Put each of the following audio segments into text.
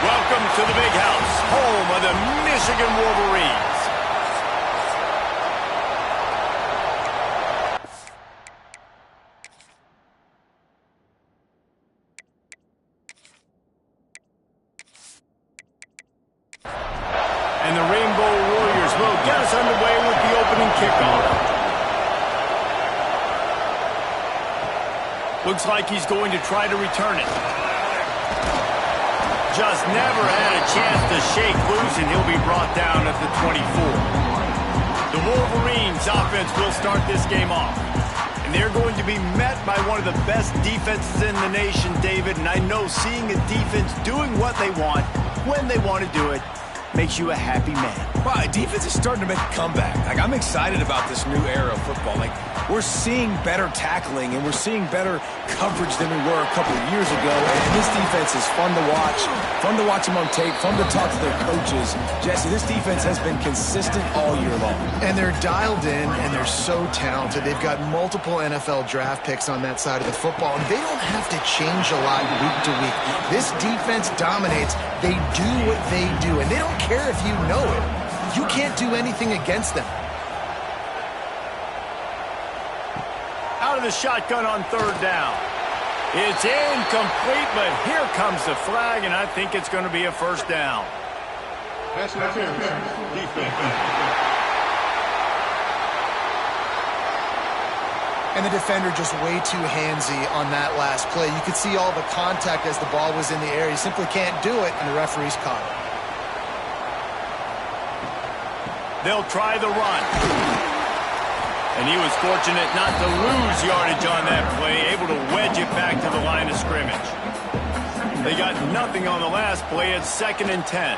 Welcome to the Big House, home of the Michigan Wolverines. And the Rainbow Warriors will get us underway with the opening kickoff. Looks like he's going to try to return it. Just never had a chance to shake loose, and he'll be brought down at the 24. The Wolverines offense will start this game off. And they're going to be met by one of the best defenses in the nation, David. And I know seeing a defense doing what they want, when they want to do it, makes you a happy man. Wow, defense is starting to make a comeback. I'm excited about this new era of football. We're seeing better tackling, and we're seeing better coverage than we were a couple of years ago. And this defense is fun to watch them on tape, fun to talk to their coaches. Jesse, this defense has been consistent all year long. And they're dialed in, and they're so talented. They've got multiple NFL draft picks on that side of the football, and they don't have to change a lot week to week. This defense dominates. They do what they do, and they don't care if you know it. You can't do anything against them. Out of the shotgun on third down. It's incomplete, but here comes the flag, and I think it's going to be a first down. Pass interference. Defense. And the defender just way too handsy on that last play. You could see all the contact as the ball was in the air. He simply can't do it, and the referee's caught it. They'll try the run. And he was fortunate not to lose yardage on that play, able to wedge it back to the line of scrimmage. They got nothing on the last play. It's 2nd and 10.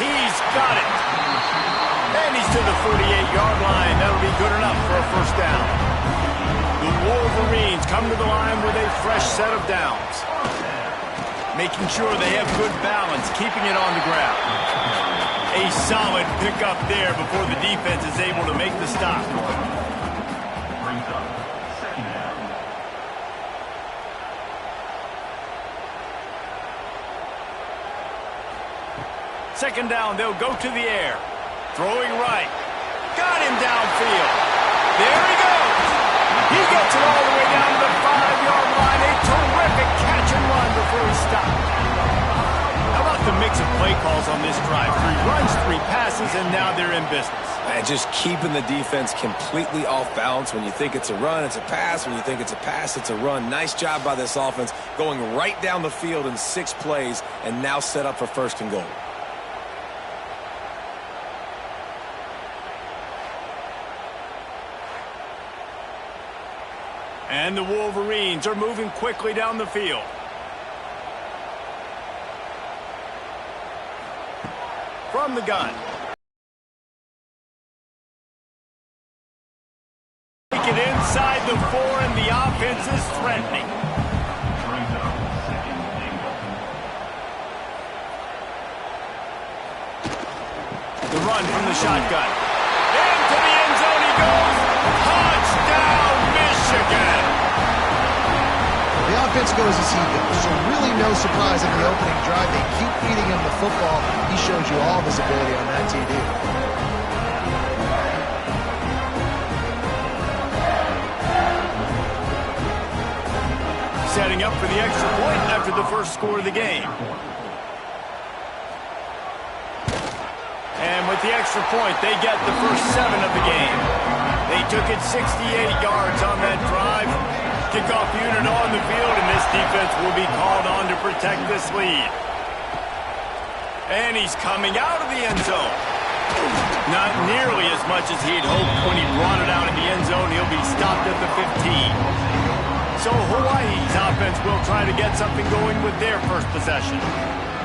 He's got it. And he's to the 48-yard line. That'll be good enough for a first down. The Wolverines come to the line with a fresh set of downs. Making sure they have good balance, keeping it on the ground. A solid pickup there before the defense is able to make the stop. Brings up 2nd down. Second down, they'll go to the air. Throwing right. Got him downfield. There he goes. He gets it all the way down to the 5-yard line. A terrific catch and run before he stopped. How about the mix of play calls on this drive? 3 runs, 3 passes, and now they're in business. And just keeping the defense completely off balance. When you think it's a run, it's a pass. When you think it's a pass, it's a run. Nice job by this offense going right down the field in 6 plays and now set up for 1st and goal. And the Wolverines are moving quickly down the field. From the gun. Take it inside the 4, and the offense is threatening. Brings up 2nd and goal. The run from the shotgun. Into the end zone he goes. Touchdown, Michigan! The offense goes as he goes, so really no surprise in the opening drive. They keep feeding him the football. He shows you all of his ability on that TD. Setting up for the extra point after the first score of the game. And with the extra point, they get the first 7 of the game. They took it 68 yards on that drive. Kickoff unit on the field, and this defense will be called on to protect this lead. And he's coming out of the end zone. Not nearly as much as he'd hoped when he brought it out in the end zone. He'll be stopped at the 15. So Hawaii's offense will try to get something going with their first possession.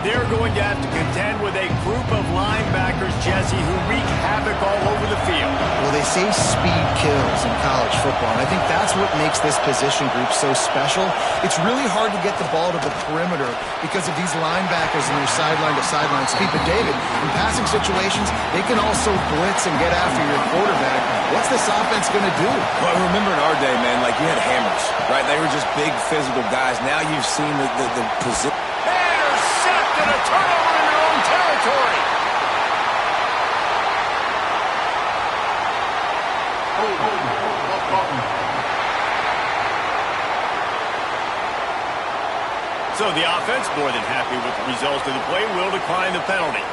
They're going to have to contend with a group of linebackers, Jesse, who wreak havoc all over the field. Well, they say speed kills in college football, and I think that's what makes this position group so special. It's really hard to get the ball to the perimeter because of these linebackers and their sideline-to-sideline speed. But, David, in passing situations, they can also blitz and get after your quarterback. What's this offense going to do? Well, remember in our day, man, like you had hammers, right? They were just big physical guys. Now you've seen the position. And a turnover in their own territory. So the offense, more than happy with the results of the play, will decline the penalty.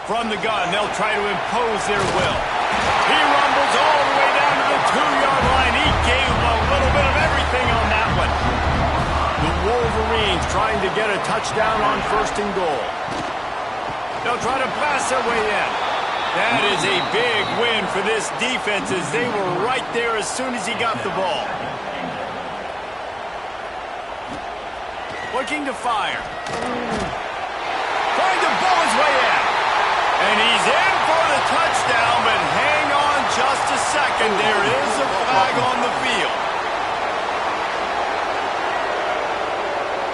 From the gun, they'll try to impose their will. He rumbles all the way down to the 2-yard line. He gave a little bit of everything on that one. The Wolverines trying to get a touchdown on 1st and goal. They'll try to pass their way in. That is a big win for this defense as they were right there as soon as he got the ball. Looking to fire. Trying to ball his way in. And he's in for the touchdown, but hang on just a second. There is a flag on the field.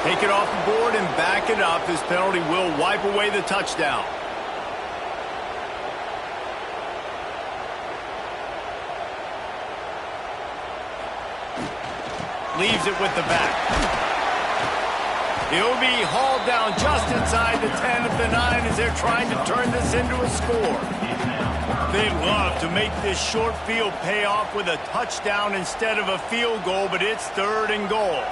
Take it off the board and back it up. This penalty will wipe away the touchdown. Leaves it with the back. He'll be hauled down just inside the 10 of the 9 as they're trying to turn this into a score. They'd love to make this short field pay off with a touchdown instead of a field goal, but it's 3rd and goal.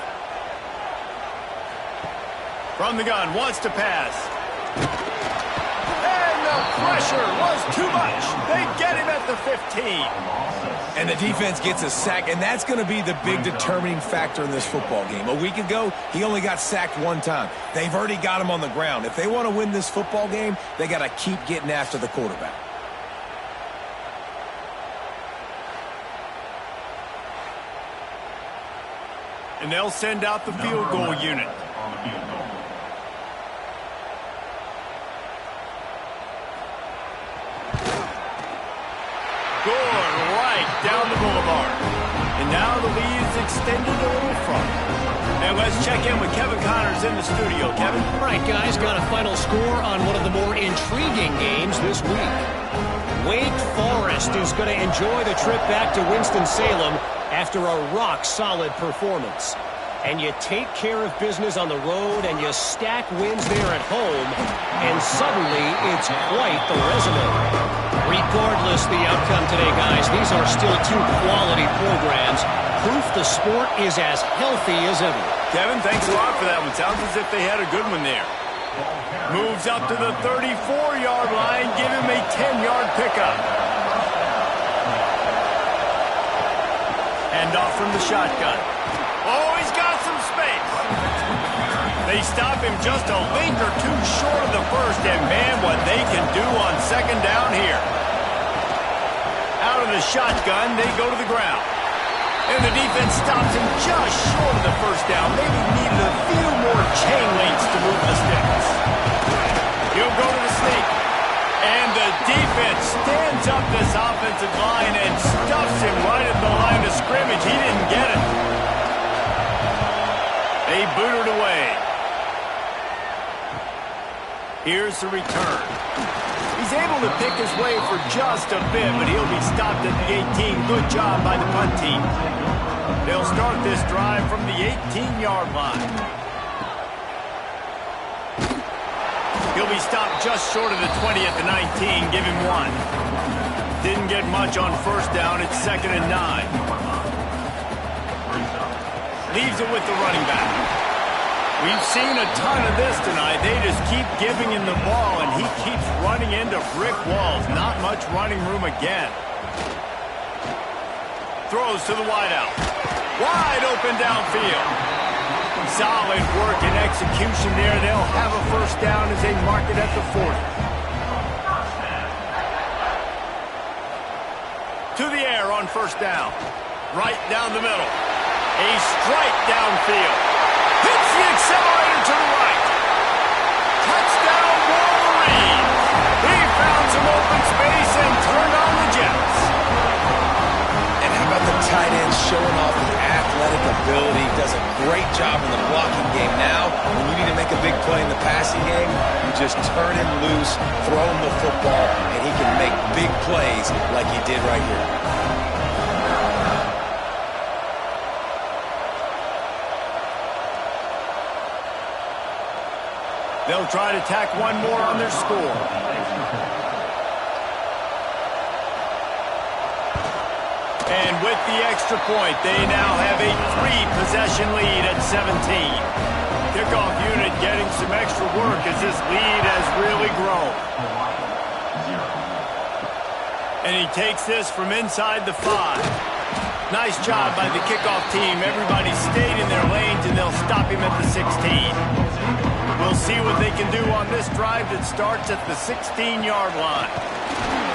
From the gun, wants to pass. And the pressure was too much. They get him at the 15. And the defense gets a sack, and that's going to be the big determining factor in this football game. A week ago, he only got sacked 1 time. They've already got him on the ground. If they want to win this football game, they got to keep getting after the quarterback. And they'll send out the field goal unit. Down the boulevard. And now the lead is extended a little further. And let's check in with Kevin Connors in the studio. Kevin? All right, guys, got a final score on one of the more intriguing games this week. Wake Forest is going to enjoy the trip back to Winston-Salem after a rock-solid performance. And you take care of business on the road and you stack wins there at home, and suddenly it's quite the resume. Regardless the outcome today, guys, these are still 2 quality programs. Proof the sport is as healthy as ever. Kevin, thanks a lot for that one. Sounds as if they had a good one there. Moves up to the 34-yard line. Give him a 10-yard pickup. Hand off from the shotgun. Oh, he's got some space. They stop him just a link or 2 short of the first, and man, what they can do on 2nd down here. Out of the shotgun, they go to the ground. And the defense stops him just short of the 1st down. Maybe needed a few more chain links to move the sticks. He'll go to the sneak. And the defense stands up this offensive line and stuffs him right at the line of scrimmage. He didn't get it. They boot it away. Here's the return. He's able to pick his way for just a bit, but he'll be stopped at the 18. Good job by the punt team. They'll start this drive from the 18-yard line. He'll be stopped just short of the 20 at the 19. Give him 1. Didn't get much on 1st down. It's 2nd and 9. Leaves it with the running back. We've seen a ton of this tonight. They just keep giving him the ball, and he keeps running into brick walls. Not much running room again. Throws to the wideout. Wide open downfield. Solid work and execution there. They'll have a 1st down as they mark it at the 40. To the air on 1st down. Right down the middle. A strike downfield. Hits the accelerator to the right. Touchdown, Wolverine. He found some open space and turned on the Jets. And how about the tight end showing off the athletic ability? Does a great job in the blocking game. Now, when you need to make a big play in the passing game, you just turn him loose, throw him the football, and he can make big plays like he did right here. They'll try to tack one more on their score. And with the extra point, they now have a 3-possession lead at 17. Kickoff unit getting some extra work as this lead has really grown. And he takes this from inside the 5. Nice job by the kickoff team. Everybody stayed in their lanes, and they'll stop him at the 16. We'll see what they can do on this drive that starts at the 16-yard line.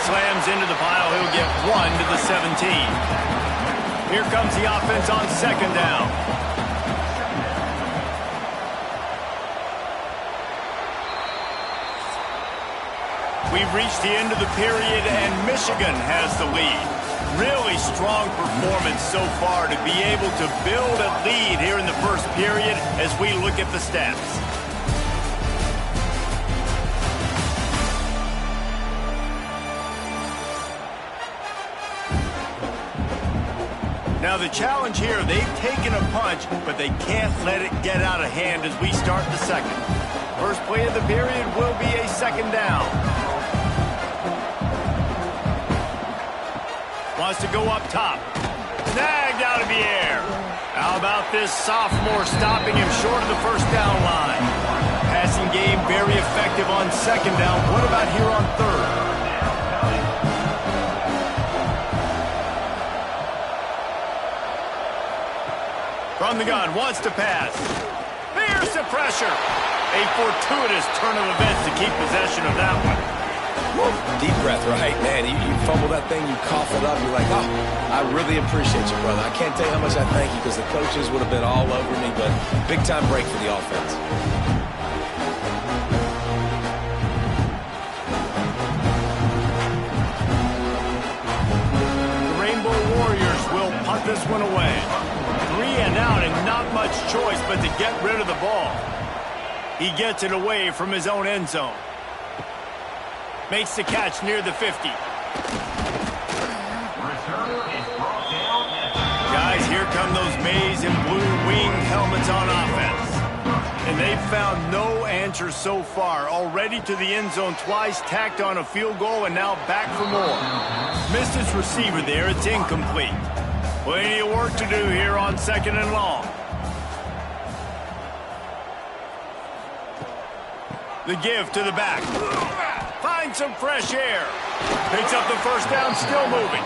Slams into the pile. He'll get 1 to the 17. Here comes the offense on second down. We've reached the end of the period, and Michigan has the lead. Really strong performance so far to be able to build a lead here in the first period as we look at the stats. Now the challenge here, they've taken a punch, but they can't let it get out of hand as we start the second. First play of the period will be a second down. Wants to go up top. Snagged out of the air. How about this sophomore stopping him short of the first down line? Passing game very effective on second down. What about here on third? From the gun, wants to pass. There's the pressure. A fortuitous turn of events to keep possession of that one. Woo. Deep breath, right? Man, you fumble that thing, you cough it up, you're like, oh, I really appreciate you, brother. I can't tell you how much I thank you because the coaches would have been all over me, but big-time break for the offense. The Rainbow Warriors will punt this one away. 3 and out and not much choice but to get rid of the ball. He gets it away from his own end zone. Makes the catch near the 50. Guys, here come those maize and blue winged helmets on offense. And they've found no answer so far. Already to the end zone twice, tacked on a field goal, and now back for more. Missed his receiver there. It's incomplete. Plenty of work to do here on second and long. The give to the back. Finds some fresh air. Picks up the first down, still moving.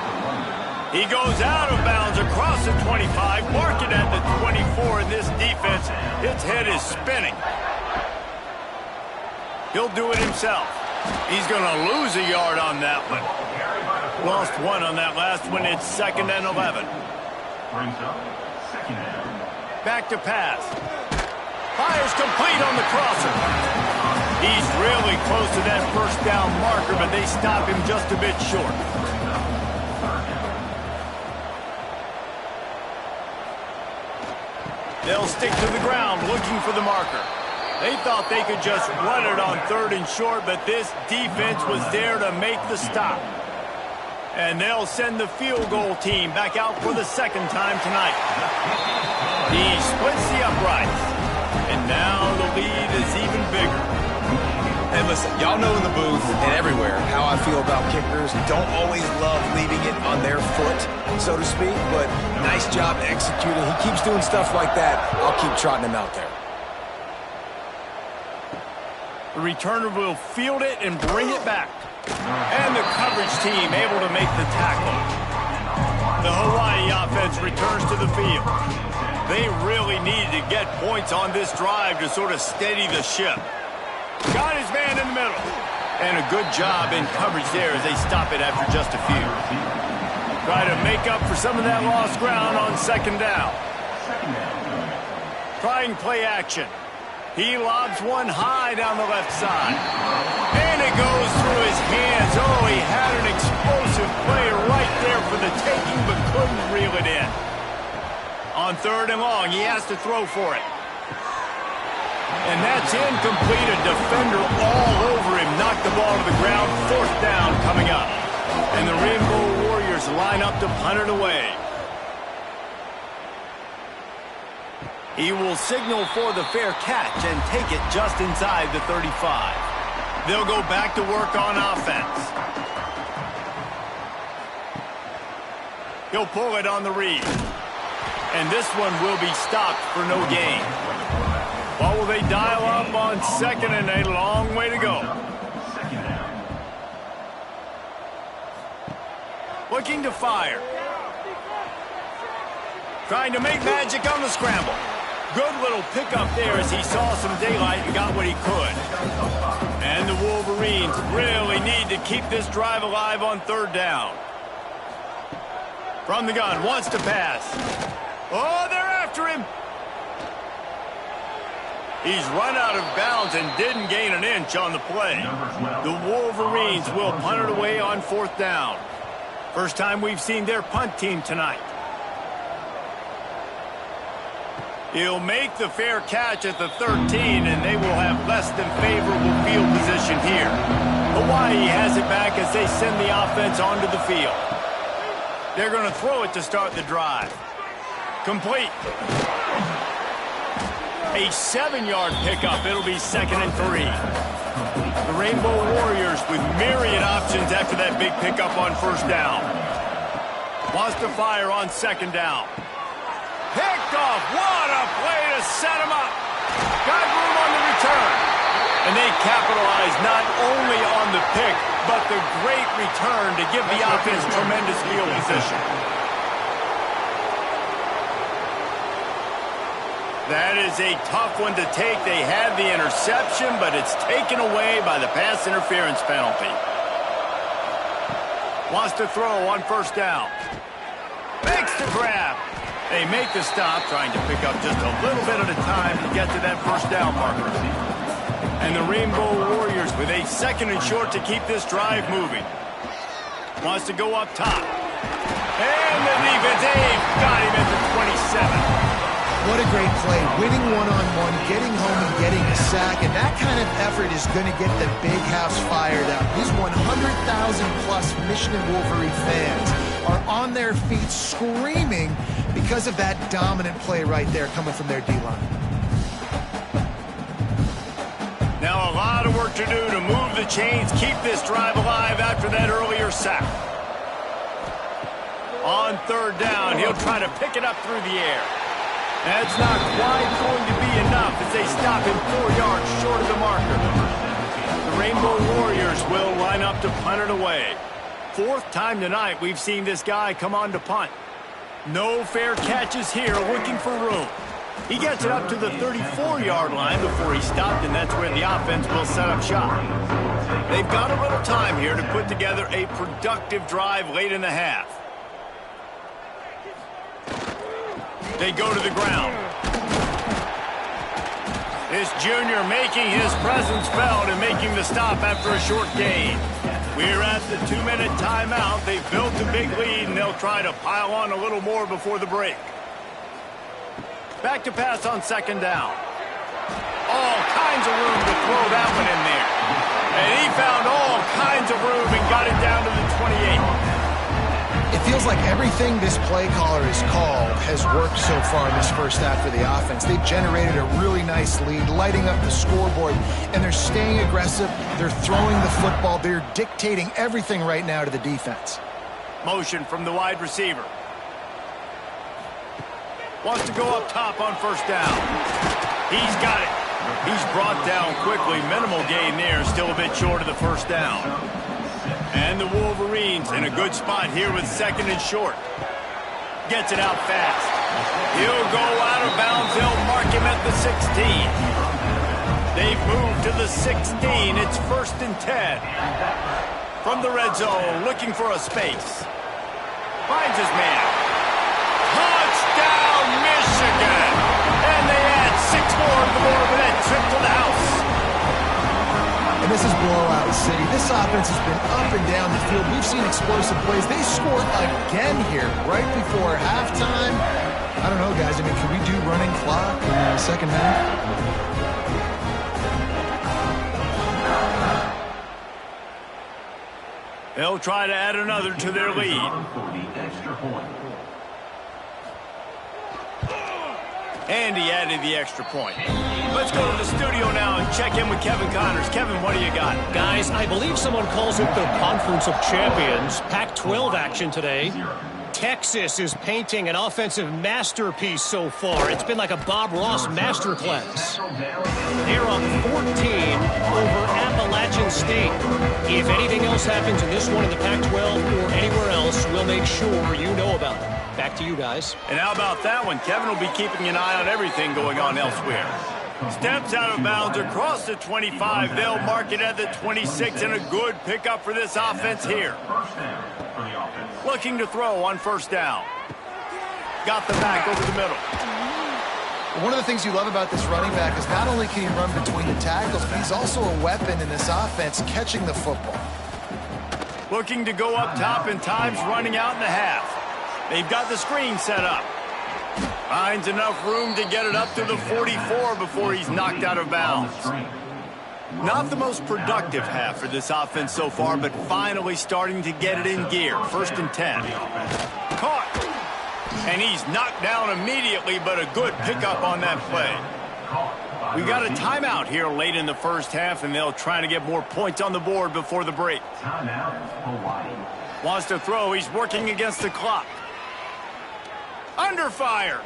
He goes out of bounds across the 25, mark it at the 24, and this defense, its head is spinning. He'll do it himself. He's going to lose a yard on that one. Lost 1 on that last one. It's 2nd and 11. Brings up 2nd down. Back to pass. Fires complete on the crosser. He's really close to that first down marker, but they stop him just a bit short. They'll stick to the ground looking for the marker. They thought they could just run it on 3rd and short, but this defense was there to make the stop. And they'll send the field goal team back out for the 2nd time tonight. He splits the uprights. And now the lead is even bigger. And listen, y'all know in the booth and everywhere how I feel about kickers. Don't always love leaving it on their foot, so to speak, but nice job executing. He keeps doing stuff like that. I'll keep trotting him out there. The returner will field it and bring it back. And the coverage team able to make the tackle. The Hawaii offense returns to the field. They really needed to get points on this drive to sort of steady the ship. Got his man in the middle. And a good job in coverage there as they stop it after just a few. Try to make up for some of that lost ground on 2nd down. Second down. Trying play action. He lobs one high down the left side. And it goes through his hands. Oh, he had an explosive play right there for the taking, but couldn't reel it in. On 3rd and long, he has to throw for it. And that's incomplete. A defender all over him. Knocked the ball to the ground. 4th down coming up. And the Rainbow Warriors line up to punt it away. He will signal for the fair catch and take it just inside the 35. They'll go back to work on offense. He'll pull it on the read. And this one will be stopped for no gain. What will they dial up on 2nd and a long way to go? Second down. Looking to fire. Trying to make magic on the scramble. Good little pickup there as he saw some daylight and got what he could. And the Wolverines really need to keep this drive alive on 3rd down. From the gun, wants to pass. Oh, they're after him. He's run out of bounds and didn't gain an inch on the play. The Wolverines will punt it away on 4th down. First time we've seen their punt team tonight. He'll make the fair catch at the 13, and they will have less than favorable field position here. Hawaii has it back as they send the offense onto the field. They're going to throw it to start the drive. Complete. A 7-yard pickup. It'll be 2nd and 3. The Rainbow Warriors with myriad options after that big pickup on 1st down. Wants to fire on 2nd down. Picked off. What a play to set him up. Got room on the return. And they capitalize not only on the pick, but the great return to give the offense tremendous field position. That is a tough one to take. They had the interception, but it's taken away by the pass interference penalty. Wants to throw on 1st down. Makes the grab. They make the stop, trying to pick up just a little bit at a time to get to that 1st down marker. And the Rainbow Warriors with a 2nd and short to keep this drive moving. Wants to go up top. And the defense, they've got him at the 27. What a great play. Winning one-on-one, getting home and getting a sack. And that kind of effort is going to get the big house fired up. These 100,000-plus Michigan Wolverine fans are on their feet screaming because of that dominant play right there coming from their D-line. Now a lot of work to do to move the chains, keep this drive alive after that earlier sack. On 3rd down, he'll try to pick it up through the air. That's not quite going to be enough as they stop him 4 yards short of the marker. The Rainbow Warriors will line up to punt it away. 4th time tonight we've seen this guy come on to punt. No fair catches here, looking for room. He gets it up to the 34-yard line before he stopped, and that's where the offense will set up shop. They've got a little time here to put together a productive drive late in the half. They go to the ground. This junior making his presence felt and making the stop after a short gain. We're at the 2-minute timeout. They've built a big lead, and they'll try to pile on a little more before the break. Back to pass on 2nd down. All kinds of room to throw that one in there. And he found all kinds of room and got it down to the 28. It feels like everything this play caller has called has worked so far in this first half for the offense. They've generated a really nice lead, lighting up the scoreboard, and they're staying aggressive. They're throwing the football. They're dictating everything right now to the defense. Motion from the wide receiver. Wants to go up top on 1st down. He's got it. He's brought down quickly. Minimal gain there, still a bit short of the 1st down. And the Wolverines in a good spot here with 2nd and short. Gets it out fast. He'll go out of bounds. They'll mark him at the 16. They've moved to the 16. It's 1st and 10. From the red zone, looking for a space. Finds his man. Touchdown, Michigan! blowout city. This offense has been up and down the field. We've seen explosive plays. They scored again here right before halftime. I don't know, guys. I mean, can we do running clock in the second half? They'll try to add another to their lead. And he added the extra point. Let's go to the studio now and check in with Kevin Connors. Kevin, what do you got? Guys, I believe someone calls it the Conference of Champions. Pac-12 action today. Texas is painting an offensive masterpiece so far. It's been like a Bob Ross masterclass. They're up 14 over Appalachian State. If anything else happens in this one in the Pac-12 or anywhere else, we'll make sure you know about it. Back to you guys. And how about that one? Kevin will be keeping an eye on everything going on elsewhere. Steps out of bounds across the 25. They'll mark it at the 26, and a good pickup for this offense here. Looking to throw on first down. Got the back over the middle. One of the things you love about this running back is not only can he run between the tackles, but he's also a weapon in this offense catching the football. Looking to go up top, and time's running out in the half. They've got the screen set up. Finds enough room to get it up to the 44 before he's knocked out of bounds. Not the most productive half for this offense so far, but finally starting to get it in gear. 1st and 10. Caught. And he's knocked down immediately, but a good pickup on that play. We got a timeout here late in the first half, and they'll try to get more points on the board before the break. Wants to throw. He's working against the clock. Under fire.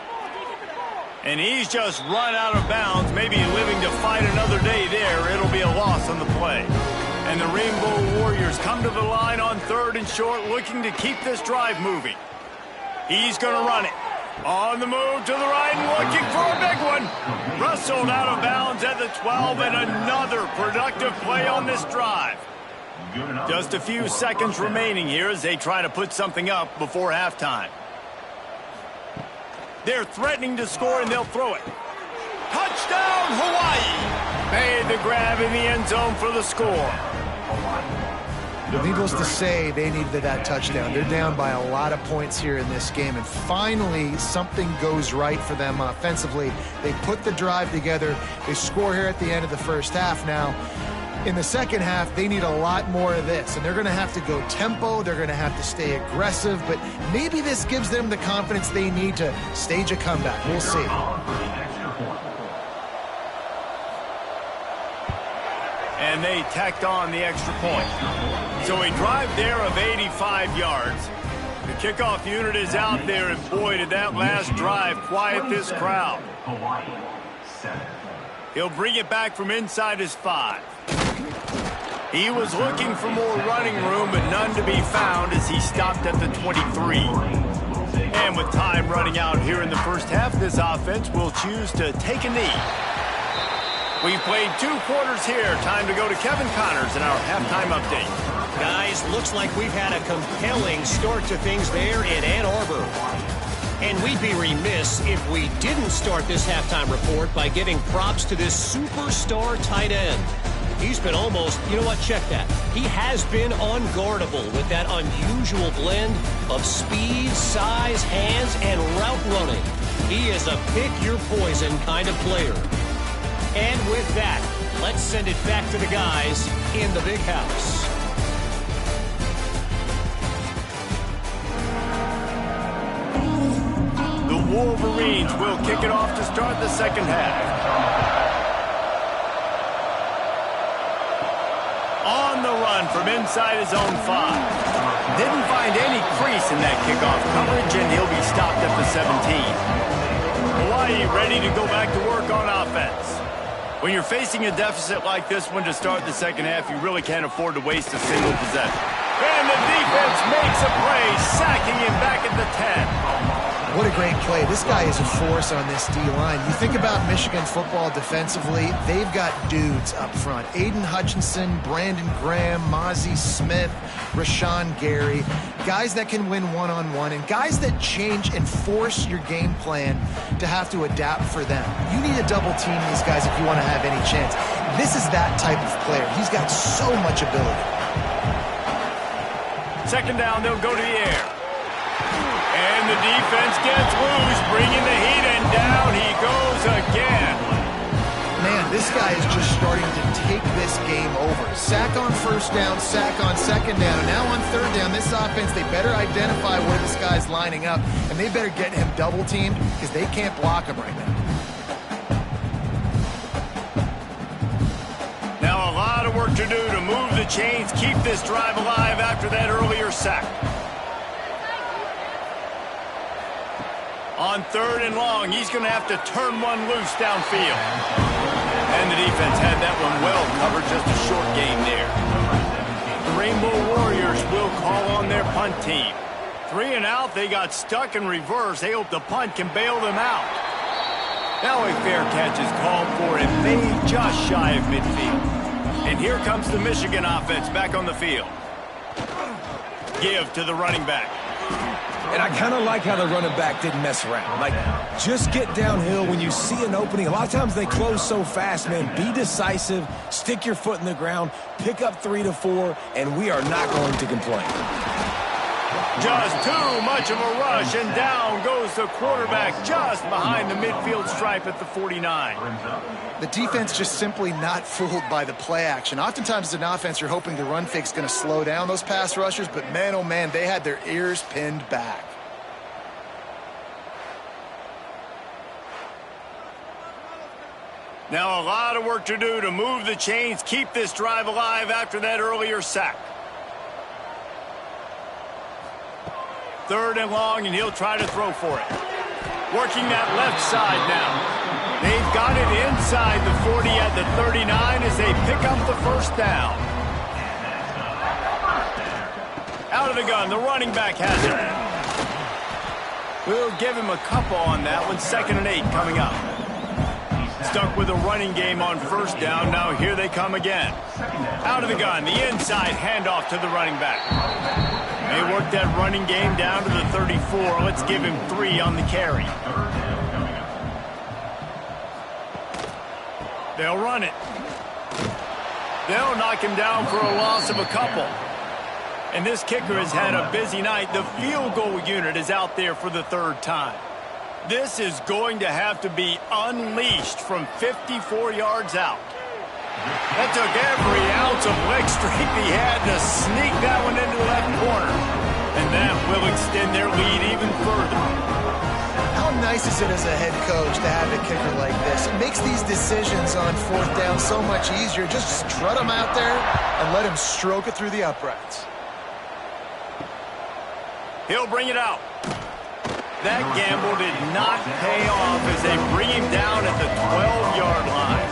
And he's just run out of bounds, maybe living to fight another day there. It'll be a loss on the play. And the Rainbow Warriors come to the line on 3rd and short, looking to keep this drive moving. He's going to run it. On the move to the right and looking for a big one. Wrestled out of bounds at the 12, and another productive play on this drive. Just a few seconds remaining here as they try to put something up before halftime. They're threatening to score, and they'll throw it. Touchdown, Hawaii! Made the grab in the end zone for the score. Needless to say, they needed that touchdown. They're down by a lot of points here in this game, and finally something goes right for them offensively. They put the drive together. They score here at the end of the first half. Now, in the second half, they need a lot more of this, and they're going to have to go tempo. They're going to have to stay aggressive, but maybe this gives them the confidence they need to stage a comeback. We'll see. And they tacked on the extra point. So a drive there of 85 yards. The kickoff unit is out there, and boy, did that last drive quiet this crowd. He'll bring it back from inside his 5. He was looking for more running room, but none to be found as he stopped at the 23. And with time running out here in the first half, this offense will choose to take a knee. We've played 2 quarters here. Time to go to Kevin Connors in our halftime update. Guys, looks like we've had a compelling start to things there in Ann Arbor. And we'd be remiss if we didn't start this halftime report by giving props to this superstar tight end. He's been almost, you know what, check that. He has been unguardable with that unusual blend of speed, size, hands, and route running. He is a pick-your-poison kind of player. And with that, let's send it back to the guys in the big house. The Wolverines will kick it off to start the second half. On the run from inside his own 5. Didn't find any crease in that kickoff coverage, and he'll be stopped at the 17. Hawaii ready to go back to work on offense. When you're facing a deficit like this one to start the second half, you really can't afford to waste a single possession. And the defense makes a play, sacking him back at the 10. What a great play. This guy is a force on this D-line. You think about Michigan football defensively, they've got dudes up front. Aiden Hutchinson, Brandon Graham, Mozzie Smith, Rashawn Gary. Guys that can win one-on-one and guys that change and force your game plan to have to adapt for them. You need to double team these guys if you want to have any chance. This is that type of player. He's got so much ability. Second down, they'll go to the air. And the defense gets loose, bringing the heat, and down he goes again. Man, this guy is just starting to take this game over. Sack on first down, sack on second down, and now on third down, this offense, they better identify where this guy's lining up, and they better get him double-teamed because they can't block him right now. Now a lot of work to do to move the chains, keep this drive alive after that earlier sack. On third and long, he's going to have to turn one loose downfield. And the defense had that one well covered, just a short gain there. The Rainbow Warriors will call on their punt team. 3 and out, they got stuck in reverse. They hope the punt can bail them out. Now a fair catch is called for and made just shy of midfield. And here comes the Michigan offense back on the field. Give to the running back. And I kind of like how the running back didn't mess around. Like, just get downhill when you see an opening. A lot of times they close so fast, man. Be decisive, stick your foot in the ground, pick up 3 to 4, and we are not going to complain. Just too much of a rush, and down goes the quarterback just behind the midfield stripe at the 49. The defense just simply not fooled by the play action. Oftentimes as an offense, you're hoping the run fake's going to slow down those pass rushers, but man, oh man, they had their ears pinned back. Now a lot of work to do to move the chains, keep this drive alive after that earlier sack. Third and long, and he'll try to throw for it. Working that left side now. They've got it inside the 40 at the 39 as they pick up the first down. Out of the gun, the running back has it. We'll give him a couple on that one. 2nd and 8 coming up. Stuck with a running game on first down. Now here they come again. Out of the gun, the inside handoff to the running back. They work that running game down to the 34. Let's give him 3 on the carry. They'll run it. They'll knock him down for a loss of a couple. And this kicker has had a busy night. The field goal unit is out there for the 3rd time. This is going to have to be unleashed from 54 yards out. That took every ounce of leg strength he had to sneak that one into the left corner. And that will extend their lead even further. How nice is it as a head coach to have a kicker like this? It makes these decisions on 4th down so much easier. Just strut him out there and let him stroke it through the uprights. He'll bring it out. That gamble did not pay off as they bring him down at the 12-yard line.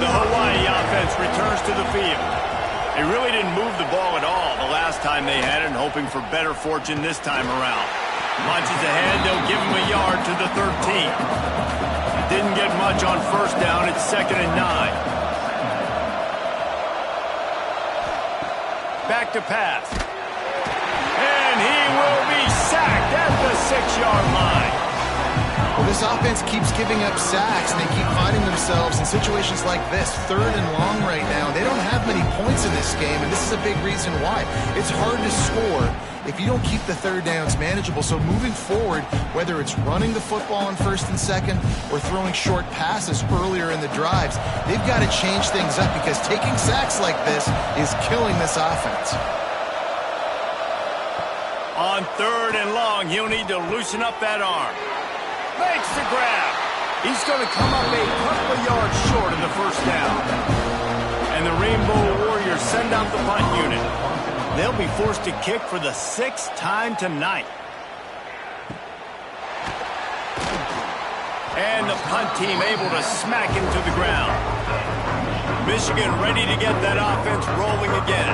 The Hawaii offense returns to the field. They really didn't move the ball at all the last time they had it, and hoping for better fortune this time around. Launches ahead, they'll give him a yard to the 13. Didn't get much on first down, it's 2nd and 9. Back to pass. And he will be sacked at the 6-yard line. Well, this offense keeps giving up sacks, and they keep finding themselves in situations like this, 3rd and long right now. They don't have many points in this game, and this is a big reason why. It's hard to score if you don't keep the 3rd downs manageable. So moving forward, whether it's running the football on 1st and 2nd or throwing short passes earlier in the drives, they've got to change things up because taking sacks like this is killing this offense. On 3rd and long, he'll need to loosen up that arm. Makes the grab. He's going to come up a couple of yards short of the first down. And the Rainbow Warriors send out the punt unit. They'll be forced to kick for the 6th time tonight. And the punt team able to smack him to the ground. Michigan ready to get that offense rolling again.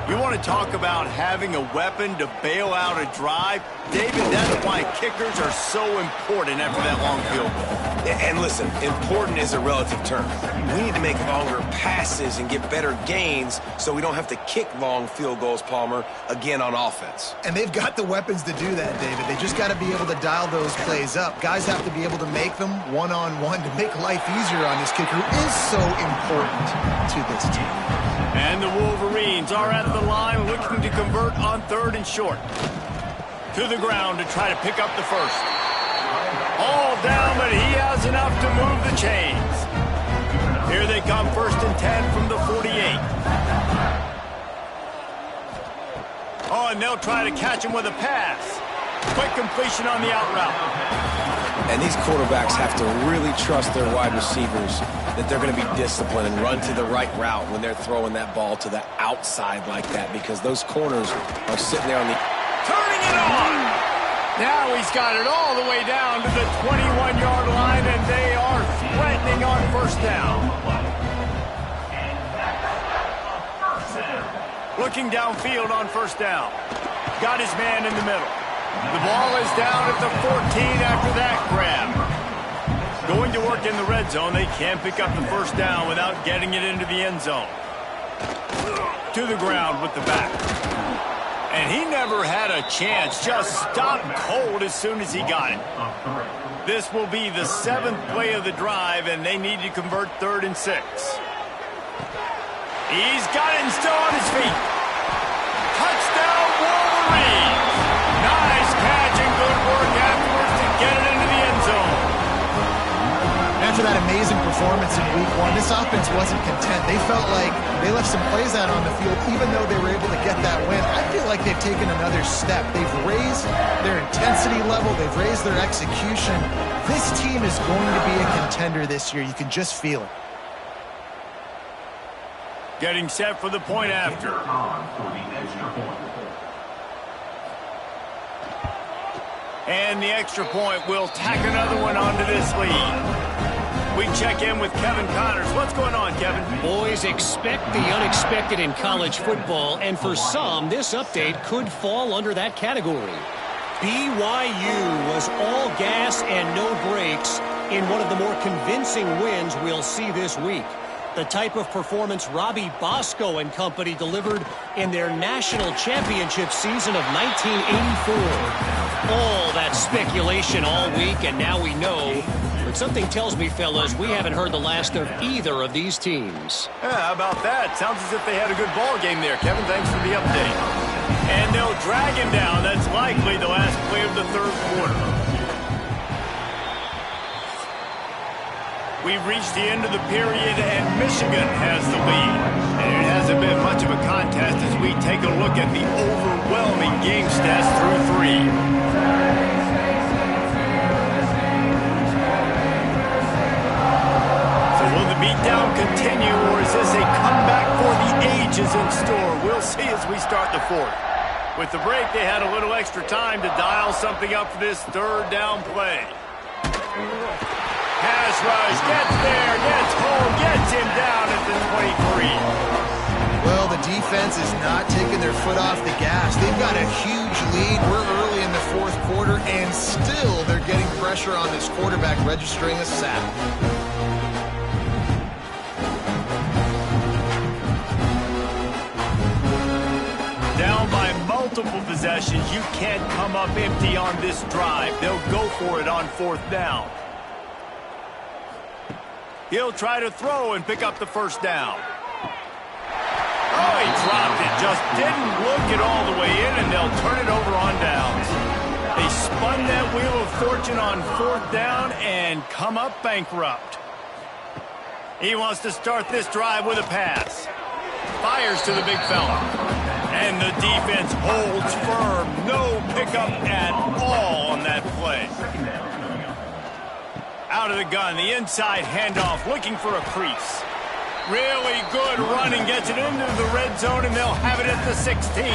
You want to talk about having a weapon to bail out a drive? David, that's why kickers are so important after that long field goal. And listen, important is a relative term. We need to make longer passes and get better gains so we don't have to kick long field goals, Palmer, again on offense. And they've got the weapons to do that, David. They just got to be able to dial those plays up. Guys have to be able to make them one-on-one to make life easier on this kicker, who is so important to this team. And the Wolverines are at the line looking to convert on 3rd and short. To the ground to try to pick up the first. All down, but he has enough to move the chains. Here they come, 1st and 10 from the 48. Oh, and they'll try to catch him with a pass. Quick completion on the out route. And these quarterbacks have to really trust their wide receivers that they're going to be disciplined and run to the right route when they're throwing that ball to the outside like that, because those corners are sitting there on the... Turning it on! Now he's got it all the way down to the 21-yard line, and they are threatening on 1st down. Looking downfield on 1st down. Got his man in the middle. The ball is down at the 14 after that grab. Going to work in the red zone. They can't pick up the 1st down without getting it into the end zone. To the ground with the back. And he never had a chance. Just stopped cold as soon as he got it. This will be the 7th play of the drive, and they need to convert 3rd and 6. He's got it and still on his feet. Touchdown, Wolverines! Nice catch and good work afterwards to get it into the end zone. After that amazing performance in Week 1, this offense wasn't content. They felt like they left some plays out on the field, even though they were able to get that win. I feel like they've taken another step. They've raised their intensity level. They've raised their execution. This team is going to be a contender this year. You can just feel it. Getting set for the point after. And the extra point will tack another one onto this lead. We check in with Kevin Connors. What's going on, Kevin? Boys, expect the unexpected in college football, and for some, this update could fall under that category. BYU was all gas and no brakes in one of the more convincing wins we'll see this week. The type of performance Robbie Bosco and company delivered in their national championship season of 1984. All that speculation all week, and now we know. But something tells me, fellas, we haven't heard the last of either of these teams. Yeah, how about that? Sounds as if they had a good ball game there, Kevin. Thanks for the update. And they'll drag him down. That's likely the last play of the 3rd quarter. We've reached the end of the period, and Michigan has the lead. And it hasn't been much of a contest as we take a look at the overwhelming game stats through 3. So will the beatdown continue, or is this a comeback for the ages in store? We'll see as we start the 4th. With the break, they had a little extra time to dial something up for this 3rd down play. Pass rush, gets there, gets home, gets him down at the 23. Well, the defense is not taking their foot off the gas. They've got a huge lead. We're early in the 4th quarter, and still they're getting pressure on this quarterback, registering a sack. Down by multiple possessions, you can't come up empty on this drive. They'll go for it on 4th down. He'll try to throw and pick up the 1st down. Oh, he dropped it. Just didn't look it all the way in, and they'll turn it over on downs. They spun that wheel of fortune on 4th down and come up bankrupt. He wants to start this drive with a pass. Fires to the big fella. And the defense holds firm. No pickup at all on that play. Out of the gun, the inside handoff, looking for a crease. Really good running, gets it into the red zone, and they'll have it at the 16.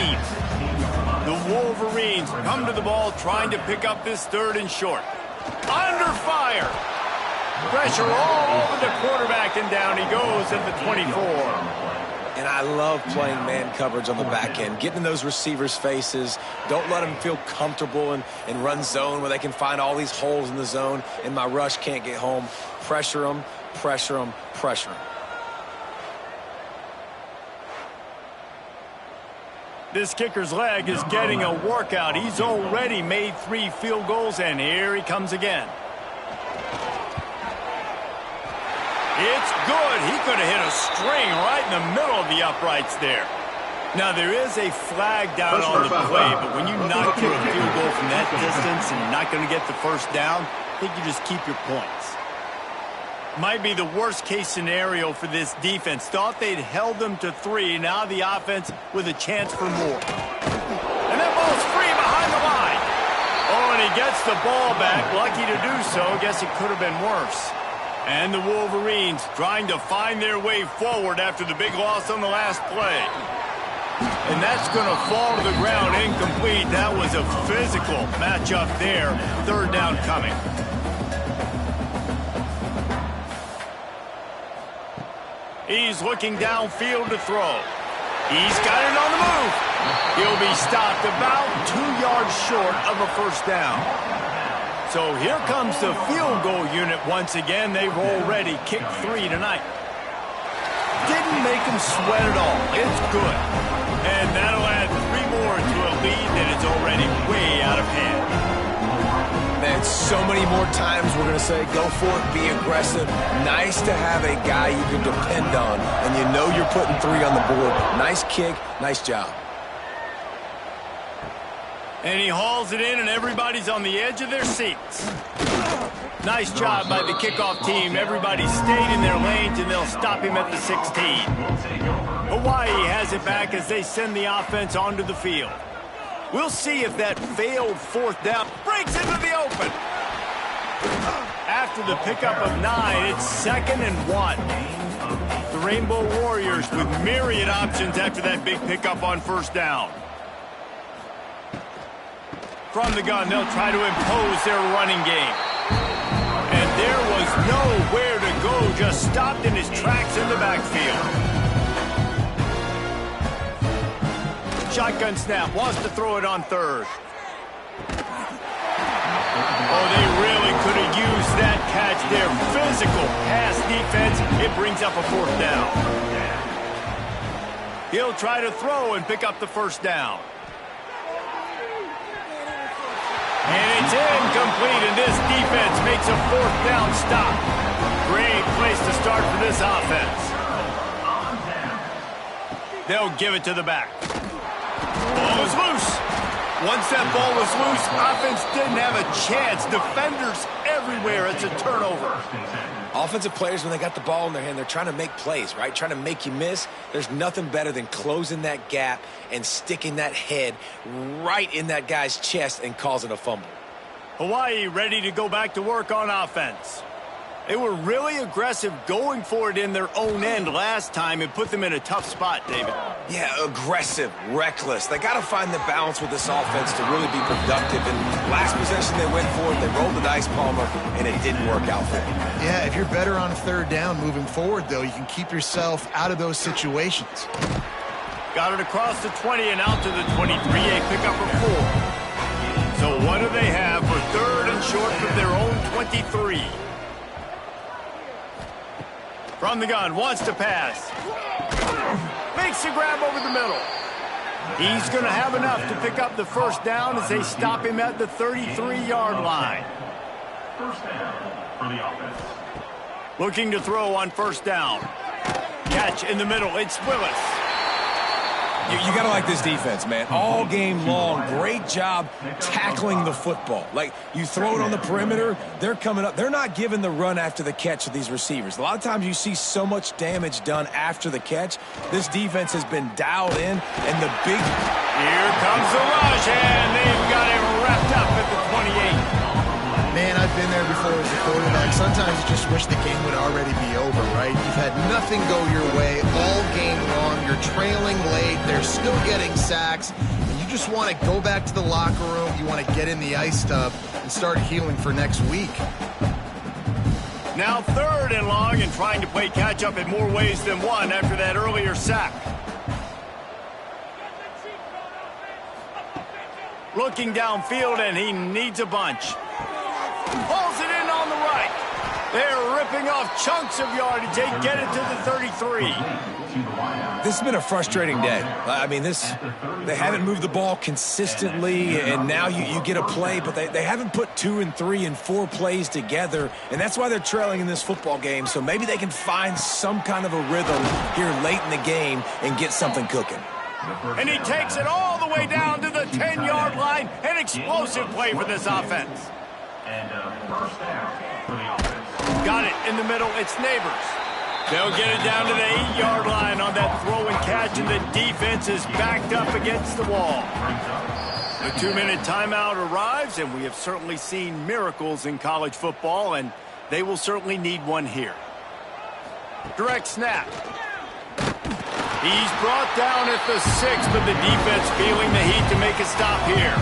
The Wolverines come to the ball, trying to pick up this 3rd and short. Under fire. Pressure all over the quarterback, and down he goes at the 24. And I love playing man coverage on the back end, getting in those receivers' faces. Don't let them feel comfortable and run zone where they can find all these holes in the zone and my rush can't get home. Pressure them, pressure them, pressure them. This kicker's leg is getting a workout. He's already made 3 field goals, and here he comes again. It's good. He could have hit a string right in the middle of the uprights there. Now, there is a flag down on the play, but when you not kick a field goal from that distance and you're not going to get the first down, I think you just keep your points. Might be the worst-case scenario for this defense. Thought they'd held them to 3. Now the offense with a chance for more. And that ball's free behind the line. Oh, and he gets the ball back. Lucky to do so. Guess it could have been worse. And the Wolverines trying to find their way forward after the big loss on the last play. And that's going to fall to the ground incomplete. That was a physical matchup there. 3rd down coming. He's looking downfield to throw. He's got it on the move. He'll be stopped about 2 yards short of a first down. So here comes the field goal unit once again. They've already kicked 3 tonight. Didn't make them sweat at all. It's good. And that'll add 3 more to a lead that is already way out of hand. Man, so many more times we're going to say, go for it, be aggressive. Nice to have a guy you can depend on, and you know you're putting 3 on the board. Nice kick, nice job. And he hauls it in, and everybody's on the edge of their seats. Nice job by the kickoff team. Everybody stayed in their lanes, and they'll stop him at the 16. Hawaii has it back as they send the offense onto the field. We'll see if that failed 4th down breaks into the open. After the pickup of 9, it's 2nd and 1. The Rainbow Warriors with myriad options after that big pickup on 1st down. From the gun, they'll try to impose their running game. And there was nowhere to go, just stopped in his tracks in the backfield. Shotgun snap, wants to throw it on 3rd. Oh, they really could have used that catch there. Physical pass defense, it brings up a 4th down. He'll try to throw and pick up the 1st down. And it's incomplete, and this defense makes a 4th down stop. Great place to start for this offense. They'll give it to the back. Ball is loose. Once that ball was loose, offense didn't have a chance. Defenders everywhere. It's a turnover. Offensive players, when they got the ball in their hand, they're trying to make plays, right? Trying to make you miss. There's nothing better than closing that gap and sticking that head right in that guy's chest and causing a fumble. Hawaii ready to go back to work on offense. They were really aggressive going for it in their own end last time and put them in a tough spot, David. Yeah, aggressive, reckless. They got to find the balance with this offense to really be productive. And last possession they went for it, they rolled the dice, Palmer, and it didn't work out for them. Yeah, if you're better on 3rd down moving forward, though, you can keep yourself out of those situations. Got it across the 20 and out to the 23, a pickup of 4. So what do they have for 3rd and short from their own 23? From the gun, wants to pass. Makes a grab over the middle. He's going to have enough to pick up the 1st down as they stop him at the 33-yard line. 1st down for the offense. Looking to throw on 1st down. Catch in the middle. It's Willis. You got to like this defense, man. All game long, great job tackling the football. Like, you throw it on the perimeter, they're coming up. They're not giving the run after the catch of these receivers. A lot of times you see so much damage done after the catch. This defense has been dialed in, and the big... Here comes the rush, and they've got it wrapped up at the 28. Man, I've been there before as a quarterback. Sometimes you just wish the game would already be over, right? You've had nothing go your way all game long. You're trailing late. They're still getting sacks. And you just want to go back to the locker room. You want to get in the ice tub and start healing for next week. Now 3rd and long and trying to play catch-up in more ways than one after that earlier sack. Looking downfield, and he needs a bunch. Pulls it in on the right. They're ripping off chunks of yardage. They get it to the 33. This has been a frustrating day. I mean, they haven't moved the ball consistently, and now you get a play, but they haven't put 2 and 3 and 4 plays together, and that's why they're trailing in this football game. So maybe they can find some kind of a rhythm here late in the game and get something cooking. And he takes it all the way down to the 10-yard line. An explosive play for this offense. And first down for the offense. Got it in the middle. It's Neighbors. They'll get it down to the 8-yard line on that throw and catch, and the defense is backed up against the wall. The 2-minute timeout arrives, and we have certainly seen miracles in college football, and they will certainly need one here. Direct snap. He's brought down at the 6, but the defense feeling the heat to make a stop here.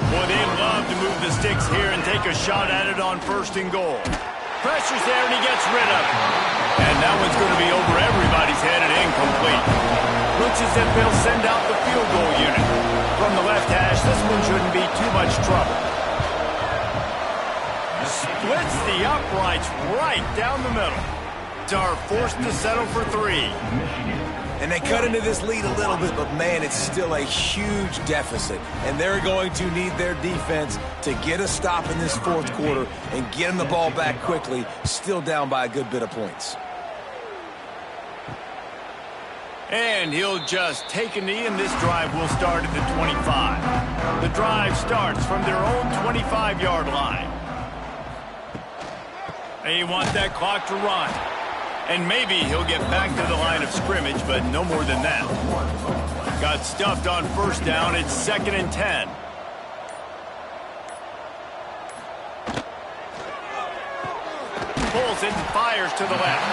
Boy, they'd love to move the sticks here and take a shot at it on 1st and goal. Pressure's there, and he gets rid of it. And that one's going to be over everybody's head and incomplete. Looks as if they'll send out the field goal unit. From the left hash, this one shouldn't be too much trouble. Splits the uprights right down the middle. Are forced to settle for 3. And they cut into this lead a little bit, but, man, it's still a huge deficit. And they're going to need their defense to get a stop in this 4th quarter and get them the ball back quickly, still down by a good bit of points. And he'll just take a knee, and this drive will start at the 25. The drive starts from their own 25-yard line. They want that clock to run. And maybe he'll get back to the line of scrimmage, but no more than that. Got stuffed on 1st down. It's 2nd and 10. Pulls it and fires to the left.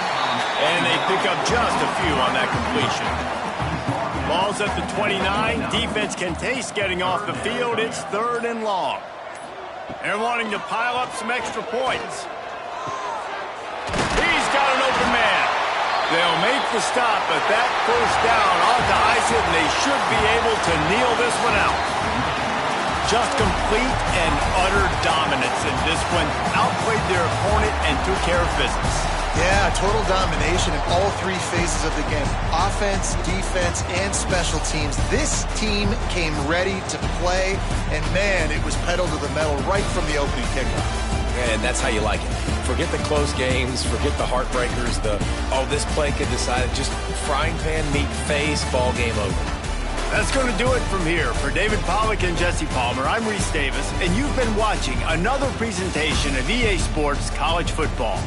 And they pick up just a few on that completion. Ball's at the 29. Defense can taste getting off the field. It's 3rd and long. They're wanting to pile up some extra points. He's got an open man. They'll make the stop, but that 1st down ought to ice it, and they should be able to kneel this one out. Just complete and utter dominance in this one. Outplayed their opponent and took care of business. Yeah, total domination in all 3 phases of the game. Offense, defense, and special teams. This team came ready to play, and, man, it was pedal to the metal right from the opening kickoff. And that's how you like it. Forget the close games, forget the heartbreakers, this play could decide it. Just frying pan meat face, ball game over. That's going to do it from here. For David Pollack and Jesse Palmer, I'm Reese Davis, and you've been watching another presentation of EA Sports College Football.